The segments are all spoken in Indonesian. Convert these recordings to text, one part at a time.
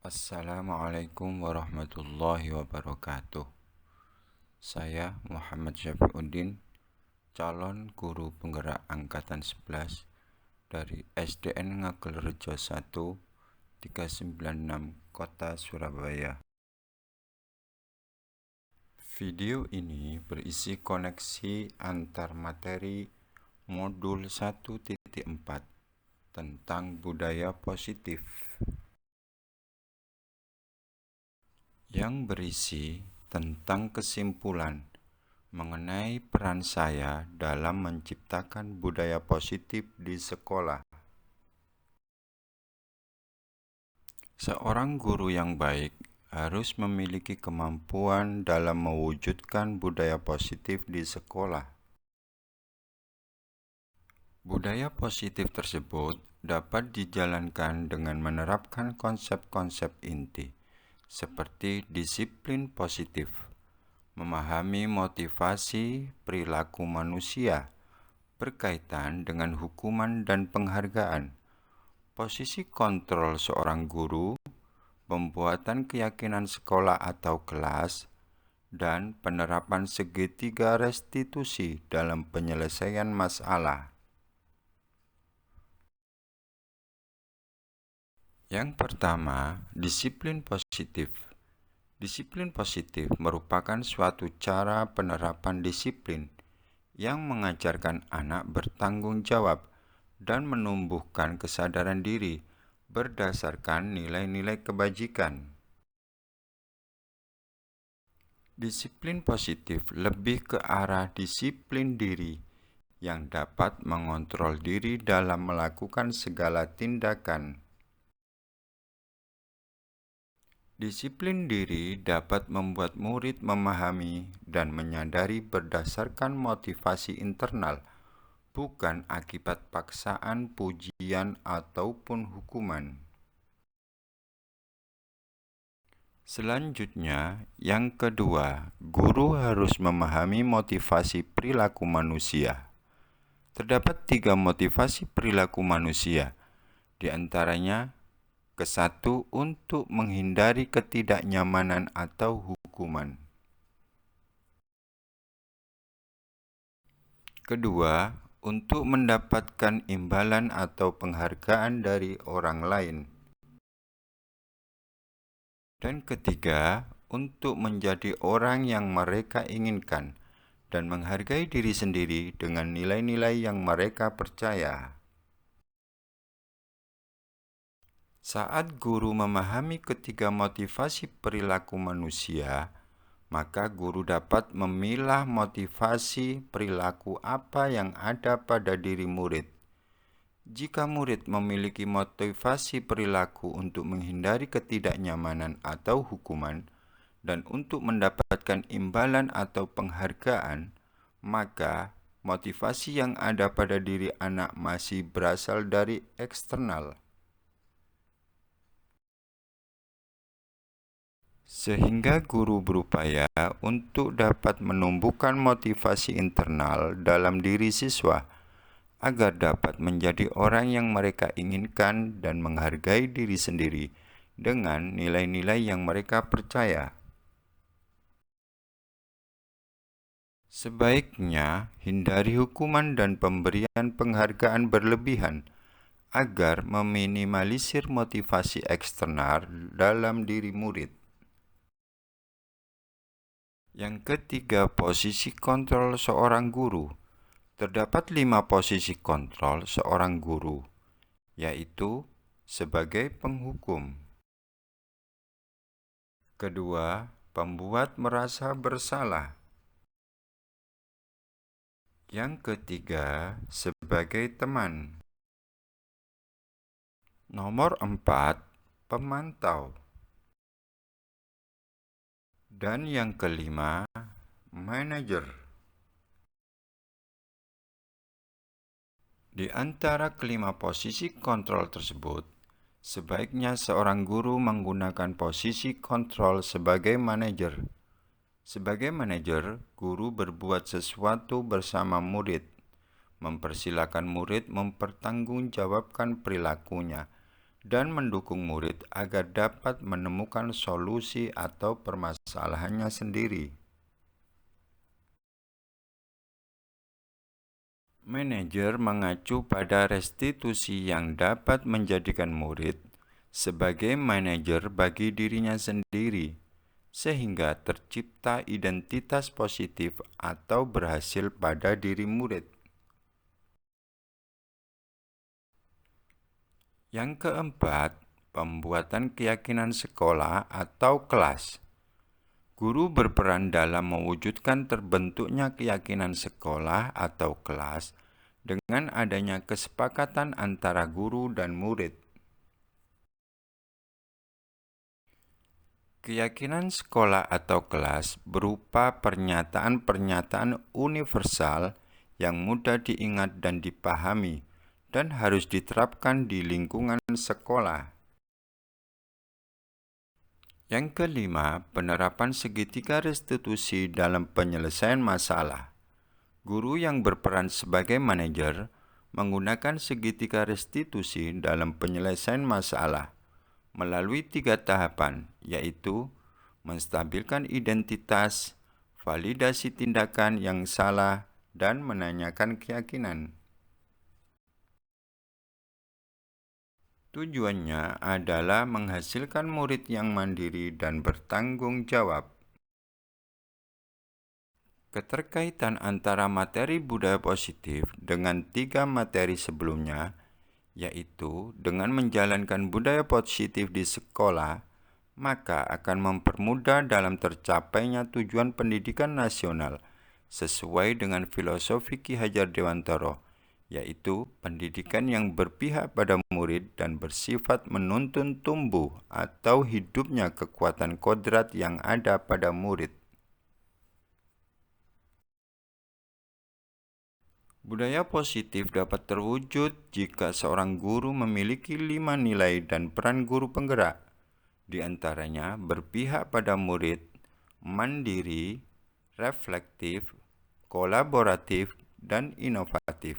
Assalamualaikum warahmatullahi wabarakatuh. Saya Muhammad Syafiuddin, calon guru penggerak angkatan 11 dari SDN Ngagelrejo 1 396 Kota Surabaya. Video ini berisi koneksi antar materi modul 1.4 tentang budaya positif, yang berisi tentang kesimpulan mengenai peran saya dalam menciptakan budaya positif di sekolah. Seorang guru yang baik harus memiliki kemampuan dalam mewujudkan budaya positif di sekolah. Budaya positif tersebut dapat dijalankan dengan menerapkan konsep-konsep inti seperti disiplin positif, memahami motivasi perilaku manusia berkaitan dengan hukuman dan penghargaan, posisi kontrol seorang guru, pembuatan keyakinan sekolah atau kelas, dan penerapan segitiga restitusi dalam penyelesaian masalah. Yang pertama, disiplin positif. Disiplin positif merupakan suatu cara penerapan disiplin yang mengajarkan anak bertanggung jawab dan menumbuhkan kesadaran diri berdasarkan nilai-nilai kebajikan. Disiplin positif lebih ke arah disiplin diri yang dapat mengontrol diri dalam melakukan segala tindakan. Disiplin diri dapat membuat murid memahami dan menyadari berdasarkan motivasi internal, bukan akibat paksaan, pujian, ataupun hukuman. Selanjutnya, yang kedua, guru harus memahami motivasi perilaku manusia. Terdapat 3 motivasi perilaku manusia, di antaranya ke-1 untuk menghindari ketidaknyamanan atau hukuman. Kedua, untuk mendapatkan imbalan atau penghargaan dari orang lain. Dan ketiga, untuk menjadi orang yang mereka inginkan dan menghargai diri sendiri dengan nilai-nilai yang mereka percaya. Saat guru memahami ketiga motivasi perilaku manusia, maka guru dapat memilah motivasi perilaku apa yang ada pada diri murid. Jika murid memiliki motivasi perilaku untuk menghindari ketidaknyamanan atau hukuman dan untuk mendapatkan imbalan atau penghargaan, maka motivasi yang ada pada diri anak masih berasal dari eksternal. Sehingga guru berupaya untuk dapat menumbuhkan motivasi internal dalam diri siswa agar dapat menjadi orang yang mereka inginkan dan menghargai diri sendiri dengan nilai-nilai yang mereka percaya. Sebaiknya hindari hukuman dan pemberian penghargaan berlebihan agar meminimalisir motivasi eksternal dalam diri murid. Yang ketiga, posisi kontrol seorang guru. Terdapat 5 posisi kontrol seorang guru, yaitu sebagai penghukum. Kedua, pembuat merasa bersalah. Yang ketiga, sebagai teman. Nomor 4, pemantau. Dan yang kelima, manajer. Di antara kelima posisi kontrol tersebut, sebaiknya seorang guru menggunakan posisi kontrol sebagai manajer. Sebagai manajer, guru berbuat sesuatu bersama murid, mempersilakan murid mempertanggungjawabkan perilakunya, dan mendukung murid agar dapat menemukan solusi atau permasalahannya sendiri. Manajer mengacu pada restitusi yang dapat menjadikan murid sebagai manajer bagi dirinya sendiri, sehingga tercipta identitas positif atau berhasil pada diri murid. Yang keempat, pembuatan keyakinan sekolah atau kelas. Guru berperan dalam mewujudkan terbentuknya keyakinan sekolah atau kelas dengan adanya kesepakatan antara guru dan murid. Keyakinan sekolah atau kelas berupa pernyataan-pernyataan universal yang mudah diingat dan dipahami dan harus diterapkan di lingkungan sekolah. Yang kelima, penerapan segitiga restitusi dalam penyelesaian masalah. Guru yang berperan sebagai manajer menggunakan segitiga restitusi dalam penyelesaian masalah melalui 3 tahapan, yaitu menstabilkan identitas, validasi tindakan yang salah, dan menanyakan keyakinan. Tujuannya adalah menghasilkan murid yang mandiri dan bertanggung jawab. Keterkaitan antara materi budaya positif dengan 3 materi sebelumnya, yaitu dengan menjalankan budaya positif di sekolah, maka akan mempermudah dalam tercapainya tujuan pendidikan nasional sesuai dengan filosofi Ki Hajar Dewantara, yaitu pendidikan yang berpihak pada murid dan bersifat menuntun tumbuh atau hidupnya kekuatan kodrat yang ada pada murid. Budaya positif dapat terwujud jika seorang guru memiliki 5 nilai dan peran guru penggerak. Di antaranya berpihak pada murid, mandiri, reflektif, kolaboratif, dan inovatif.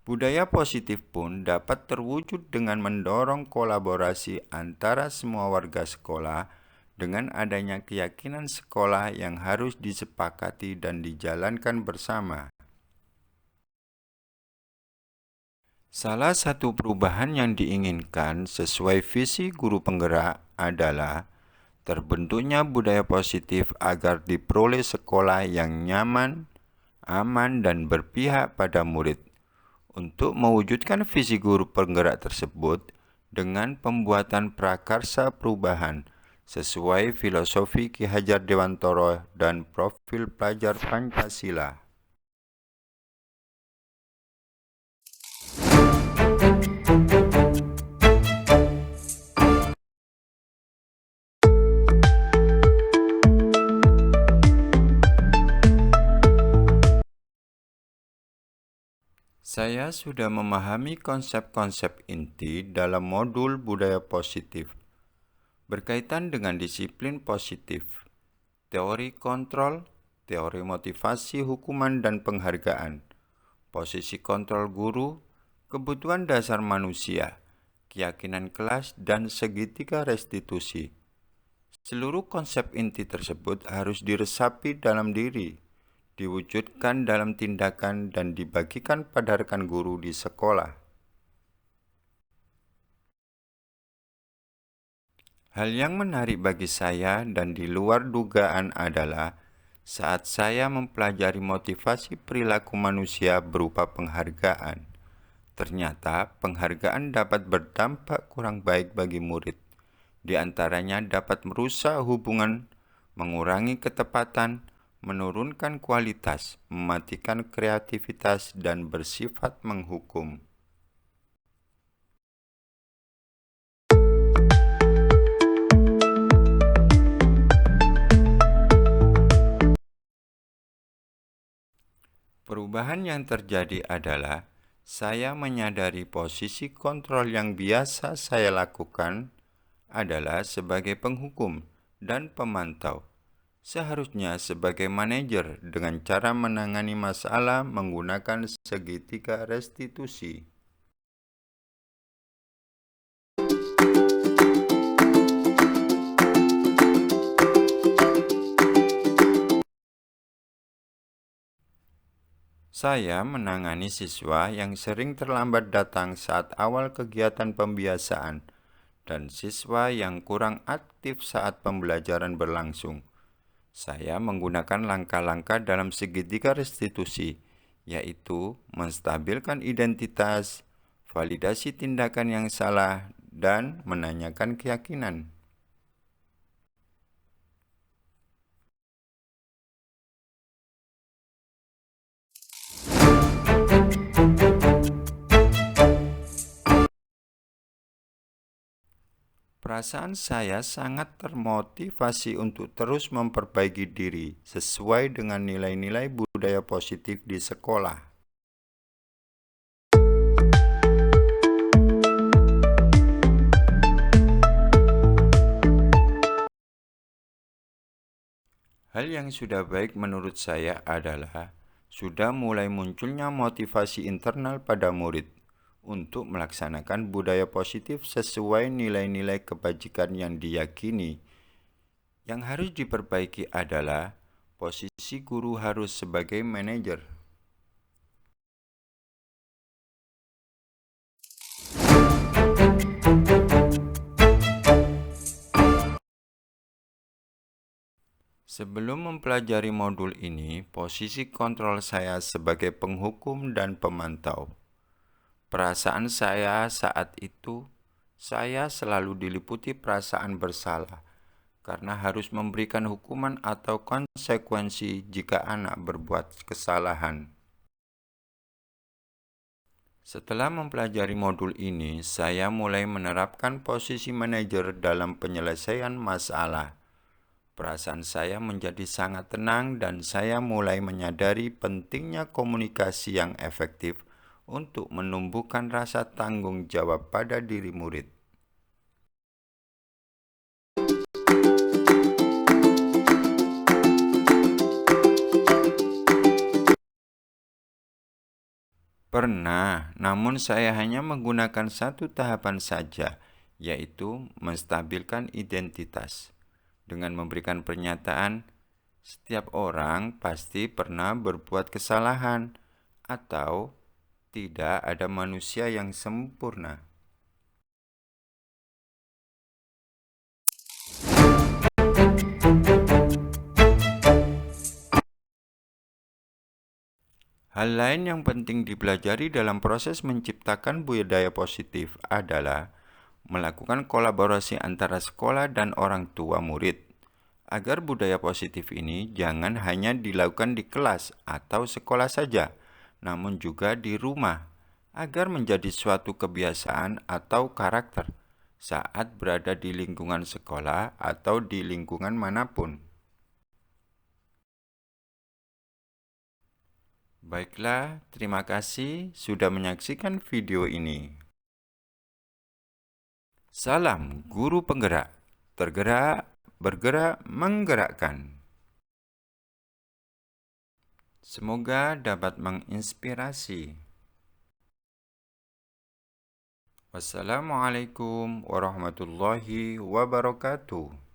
Budaya positif pun dapat terwujud dengan mendorong kolaborasi antara semua warga sekolah dengan adanya keyakinan sekolah yang harus disepakati dan dijalankan bersama. Salah satu perubahan yang diinginkan sesuai visi guru penggerak adalah terbentuknya budaya positif agar diperoleh sekolah yang nyaman, aman, dan berpihak pada murid. Untuk mewujudkan visi guru penggerak tersebut dengan pembuatan prakarsa perubahan sesuai filosofi Ki Hajar Dewantara dan profil pelajar Pancasila. Saya sudah memahami konsep-konsep inti dalam modul budaya positif berkaitan dengan disiplin positif, teori kontrol, teori motivasi hukuman dan penghargaan, posisi kontrol guru, kebutuhan dasar manusia, keyakinan kelas, dan segitiga restitusi. Seluruh konsep inti tersebut harus diresapi dalam diri, diwujudkan dalam tindakan, dan dibagikan pada rekan guru di sekolah. Hal yang menarik bagi saya dan di luar dugaan adalah saat saya mempelajari motivasi perilaku manusia berupa penghargaan. Ternyata penghargaan dapat berdampak kurang baik bagi murid. Di antaranya dapat merusak hubungan, mengurangi ketepatan, menurunkan kualitas, mematikan kreativitas, dan bersifat menghukum. Perubahan yang terjadi adalah saya menyadari posisi kontrol yang biasa saya lakukan adalah sebagai penghukum dan pemantau. Seharusnya sebagai manajer dengan cara menangani masalah menggunakan segitiga restitusi. Saya menangani siswa yang sering terlambat datang saat awal kegiatan pembiasaan dan siswa yang kurang aktif saat pembelajaran berlangsung. Saya menggunakan langkah-langkah dalam segitiga restitusi, yaitu menstabilkan identitas, validasi tindakan yang salah, dan menanyakan keyakinan. Perasaan saya sangat termotivasi untuk terus memperbaiki diri sesuai dengan nilai-nilai budaya positif di sekolah. Hal yang sudah baik menurut saya adalah sudah mulai munculnya motivasi internal pada murid untuk melaksanakan budaya positif sesuai nilai-nilai kebajikan yang diyakini. Yang harus diperbaiki adalah posisi guru harus sebagai manajer. Sebelum mempelajari modul ini, posisi kontrol saya sebagai penghukum dan pemantau. Perasaan saya saat itu, saya selalu diliputi perasaan bersalah karena harus memberikan hukuman atau konsekuensi jika anak berbuat kesalahan. Setelah mempelajari modul ini, saya mulai menerapkan posisi manajer dalam penyelesaian masalah. Perasaan saya menjadi sangat tenang dan saya mulai menyadari pentingnya komunikasi yang efektif untuk menumbuhkan rasa tanggung jawab pada diri murid. Pernah, namun saya hanya menggunakan satu tahapan saja, yaitu menstabilkan identitas. Dengan memberikan pernyataan, setiap orang pasti pernah berbuat kesalahan, atau tidak ada manusia yang sempurna. Hal lain yang penting dipelajari dalam proses menciptakan budaya positif adalah melakukan kolaborasi antara sekolah dan orang tua murid, agar budaya positif ini jangan hanya dilakukan di kelas atau sekolah saja, namun juga di rumah, agar menjadi suatu kebiasaan atau karakter saat berada di lingkungan sekolah atau di lingkungan manapun. Baiklah, terima kasih sudah menyaksikan video ini. Salam guru penggerak, tergerak, bergerak, menggerakkan. Semoga dapat menginspirasi. Wassalamualaikum warahmatullahi wabarakatuh.